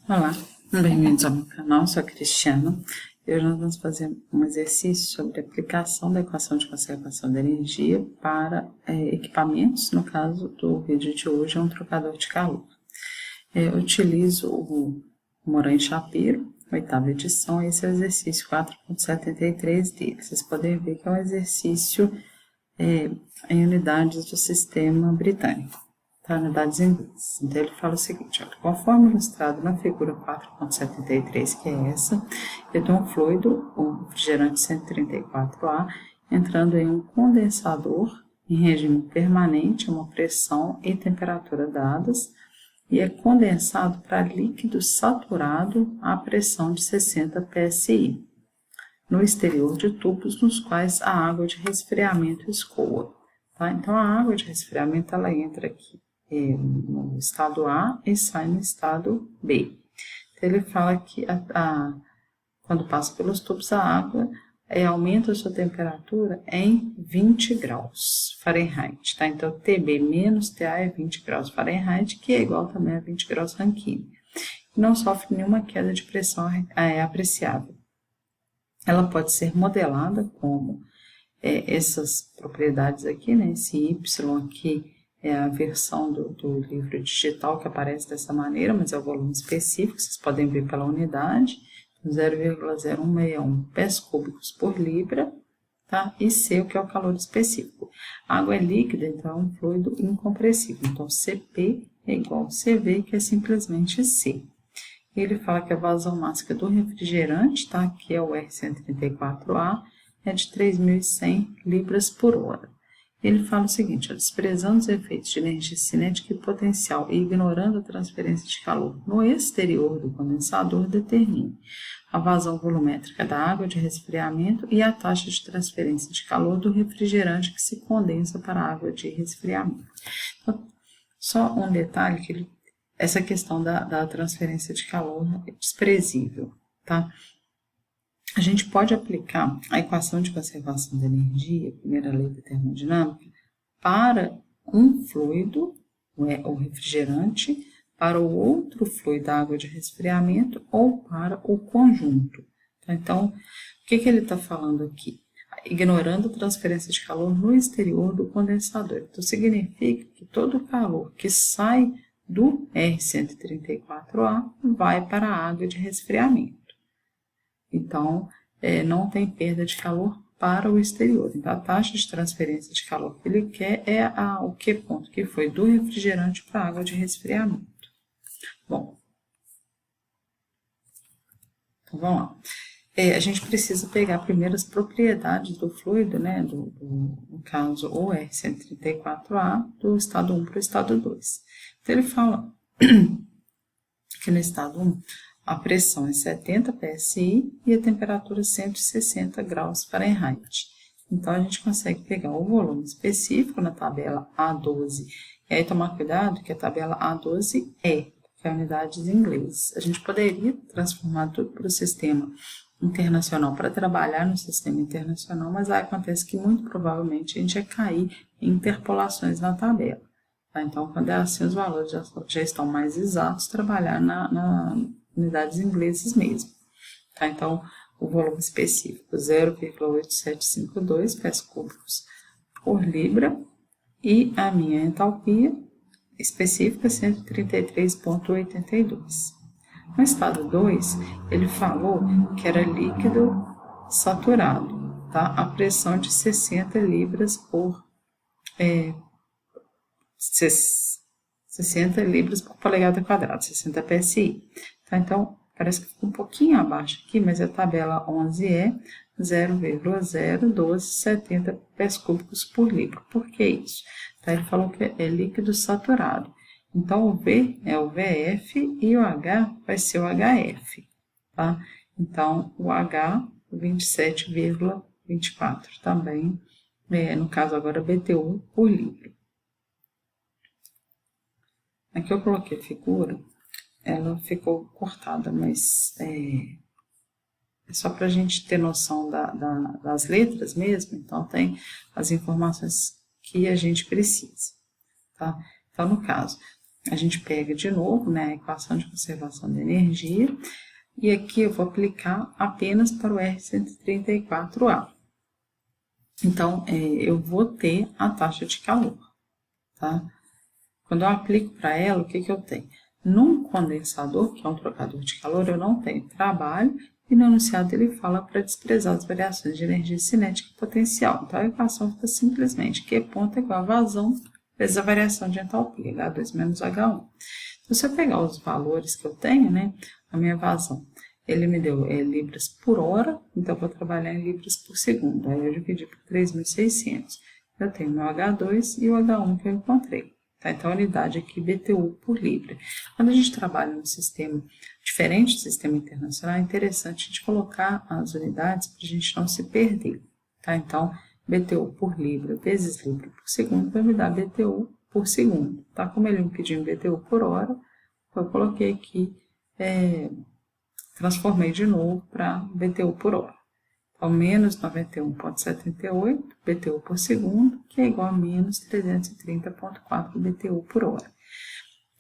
Olá, bem-vindos ao meu canal, eu sou a Cristiana e hoje nós vamos fazer um exercício sobre a aplicação da equação de conservação de energia para equipamentos. No caso do vídeo de hoje é um trocador de calor. Eu utilizo o Moran Shapiro, 8ª edição, esse é o exercício 4.73 dele. Vocês podem ver que é um exercício em unidades do sistema britânico. Tá, unidades inglesas. Então, ele fala o seguinte, olha, conforme ilustrado na figura 4.73, que é essa, eu tenho um fluido, um refrigerante 134A, entrando em um condensador em regime permanente, uma pressão e temperatura dadas, e é condensado para líquido saturado a pressão de 60 psi, no exterior de tubos nos quais a água de resfriamento escoa. Tá? Então, a água de resfriamento ela entra aqui no estado A e sai no estado B. Então, ele fala que quando passa pelos tubos, a água aumenta a sua temperatura em 20 graus Fahrenheit. Tá? Então, TB menos TA é 20 graus Fahrenheit, que é igual também a 20 graus Rankine. Não sofre nenhuma queda de pressão apreciável. Ela pode ser modelada como essas propriedades aqui, né? Esse Y aqui é a versão do livro digital que aparece dessa maneira, mas é o volume específico, vocês podem ver pela unidade, 0,0161 pés cúbicos por libra, tá? E C, o que é o calor específico. A água é líquida, então é um fluido incompressível, então CP é igual a CV, que é simplesmente C. Ele fala que a vazão máxima do refrigerante, tá? Que é o R134A, é de 3.100 libras por hora. Ele fala o seguinte, desprezando os efeitos de energia cinética e potencial e ignorando a transferência de calor no exterior do condensador, determine a vazão volumétrica da água de resfriamento e a taxa de transferência de calor do refrigerante que se condensa para a água de resfriamento. Então, só um detalhe, que essa questão da transferência de calor é desprezível, tá? A gente pode aplicar a equação de conservação de energia, primeira lei da termodinâmica, para um fluido, o refrigerante, para o outro fluido, a água de resfriamento, ou para o conjunto. Então, o que ele está falando aqui? Ignorando a transferência de calor no exterior do condensador. Então, significa que todo o calor que sai do R134A vai para a água de resfriamento. Então, não tem perda de calor para o exterior. Então, a taxa de transferência de calor que ele quer é o Q ponto, que foi do refrigerante para a água de resfriamento. Bom, então vamos lá. A gente precisa pegar primeiro as propriedades do fluido, né, no caso, o R134A, do estado 1 para o estado 2. Então, ele fala que no estado 1, a pressão é 70 psi e a temperatura 160 graus Fahrenheit. Então, a gente consegue pegar o volume específico na tabela A12. E aí, tomar cuidado que a tabela A12 que é unidades inglesas. A gente poderia transformar tudo para o sistema internacional para trabalhar no sistema internacional, mas aí acontece que muito provavelmente a gente ia cair em interpolações na tabela. Tá? Então, quando é assim, os valores já estão mais exatos, trabalhar na unidades inglesas mesmo. Tá? Então, o volume específico 0,8752 pés cúbicos por libra e a minha entalpia específica 133,82. No estado 2, ele falou que era líquido saturado, tá? A pressão de 60 libras por 60 libras por polegada quadrada, 60 psi. Tá? Então, parece que ficou um pouquinho abaixo aqui, mas a tabela 11 é 0,01270 pés cúbicos por libra. Por que isso? Tá? Ele falou que é líquido saturado. Então, o V é o VF e o H vai ser o HF. Tá? Então, o H, 27,24 também, no caso agora, BTU por libra. Aqui eu coloquei a figura, ela ficou cortada, mas é só para a gente ter noção das letras mesmo, então tem as informações que a gente precisa. Tá? Então, no caso, a gente pega de novo, né, a equação de conservação da energia, e aqui eu vou aplicar apenas para o R134A. Então, eu vou ter a taxa de calor, tá? Quando eu aplico para ela, o que eu tenho? Num condensador, que é um trocador de calor, eu não tenho trabalho, e no enunciado ele fala para desprezar as variações de energia cinética e potencial. Então, a equação fica simplesmente Q ponto é igual a vazão vezes a variação de entalpia, H2 menos H1. Então, se eu pegar os valores que eu tenho, né, a minha vazão, ele me deu libras por hora, então eu vou trabalhar em libras por segundo. Aí eu dividi por 3.600. Eu tenho meu H2 e o H1 que eu encontrei. Tá? Então, a unidade aqui, BTU por libra. Quando a gente trabalha num sistema diferente do sistema internacional, é interessante a gente colocar as unidades para a gente não se perder. Tá? Então, BTU por libra vezes libra por segundo vai me dar BTU por segundo. Tá? Como ele me pediu BTU por hora, eu coloquei aqui, transformei de novo para BTU por hora. Então, menos 91,78 BTU por segundo, que é igual a menos 330,4 BTU por hora.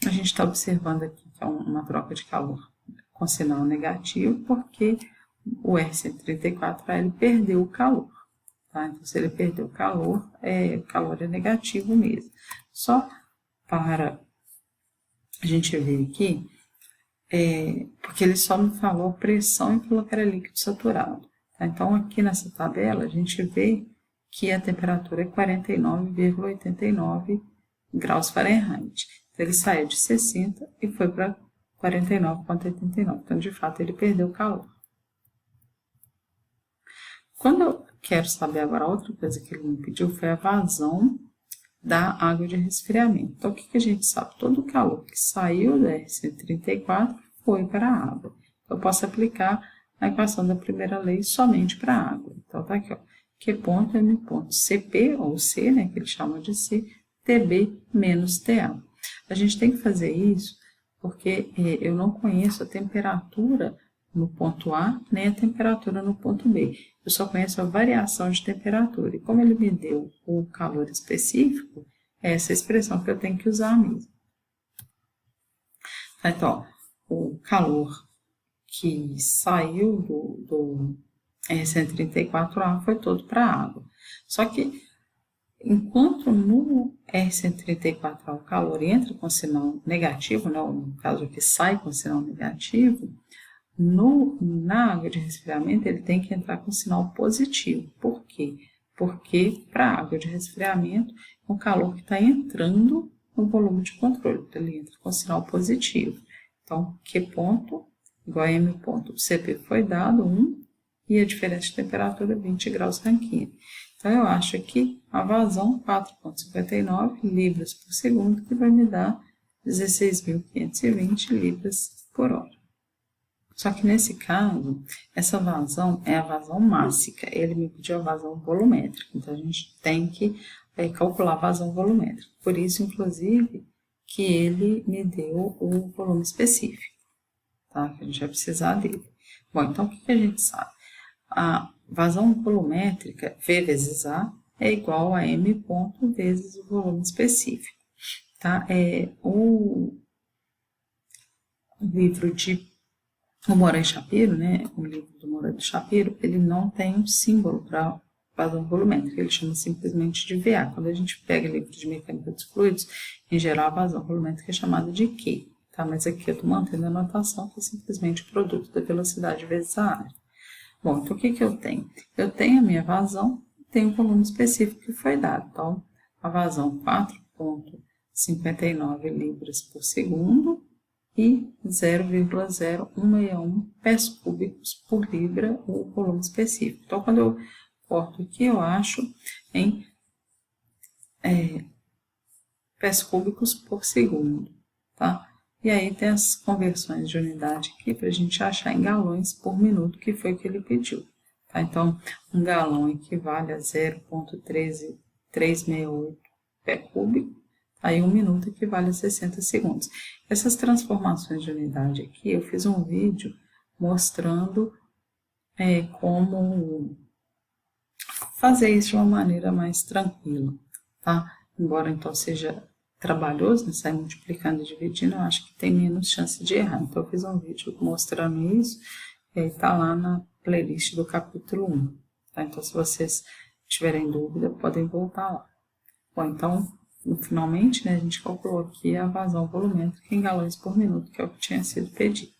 A gente está observando aqui que é uma troca de calor com sinal negativo, porque o R134 ele perdeu o calor. Tá? Então, se ele perdeu o calor é negativo mesmo. Só para a gente ver aqui, porque ele só me falou pressão e falou que era líquido saturado. Tá? Então, aqui nessa tabela, a gente vê que a temperatura é 49,89 graus Fahrenheit. Então, ele saiu de 60 e foi para 49,89. Então, de fato, ele perdeu calor. Quando eu quero saber agora, outra coisa que ele me pediu foi a vazão da água de resfriamento. Então, o que a gente sabe? Todo o calor que saiu da R134 foi para a água. Eu posso aplicar a equação da primeira lei somente para a água. Então, tá aqui, ó. Q ponto M ponto CP, ou C, né, que eles chamam de C, TB menos TA. A gente tem que fazer isso porque eu não conheço a temperatura no ponto A, nem a temperatura no ponto B. Eu só conheço a variação de temperatura. E como ele me deu o calor específico, é essa expressão que eu tenho que usar mesmo. Então, o calor que saiu do R134A foi todo para a água. Só que, enquanto no R134A o calor entra com sinal negativo, né, no caso aqui sai com sinal negativo, na água de resfriamento ele tem que entrar com sinal positivo. Por quê? Porque para a água de resfriamento é um calor que está entrando no volume de controle, então ele entra com sinal positivo. Então, Q ponto igual a M ponto. O CP foi dado 1 e a diferença de temperatura 20 graus Rankine. Então, eu acho aqui a vazão 4,59 libras por segundo, que vai me dar 16.520 libras por hora. Só que nesse caso, essa vazão é a vazão mássica. Ele me pediu a vazão volumétrica. Então, a gente tem que calcular a vazão volumétrica. Por isso, inclusive, que ele me deu o volume específico. Tá? Que a gente vai precisar dele. Bom, então, o que a gente sabe? A vazão volumétrica, V vezes A, é igual a M ponto vezes o volume específico. Tá? O livro o Moran e Shapiro, né, o livro do Moran e Shapiro, ele não tem um símbolo para vazão volumétrica, ele chama simplesmente de VA. Quando a gente pega livro de mecânica dos fluidos, em geral a vazão volumétrica é chamada de Q, tá? Mas aqui eu estou mantendo a notação que é simplesmente o produto da velocidade vezes a área. Bom, então o que eu tenho? Eu tenho a minha vazão, tenho o volume específico que foi dado. Então, a vazão 4,59 libras por segundo, e 0,0161 pés cúbicos por libra o volume específico. Então, quando eu corto aqui, eu acho em pés cúbicos por segundo, tá? E aí tem as conversões de unidade aqui para a gente achar em galões por minuto, que foi o que ele pediu. Tá? Então, um galão equivale a 0,13368 pé cúbico. Aí, 1 minuto equivale a 60 segundos. Essas transformações de unidade aqui, eu fiz um vídeo mostrando como fazer isso de uma maneira mais tranquila, tá? Embora, então, seja trabalhoso, né, sair multiplicando e dividindo, eu acho que tem menos chance de errar. Então, eu fiz um vídeo mostrando isso, e aí tá lá na playlist do capítulo 1. Tá? Então, se vocês tiverem dúvida, podem voltar lá. Bom, então, finalmente, né, a gente calculou aqui a vazão volumétrica em galões por minuto, que é o que tinha sido pedido.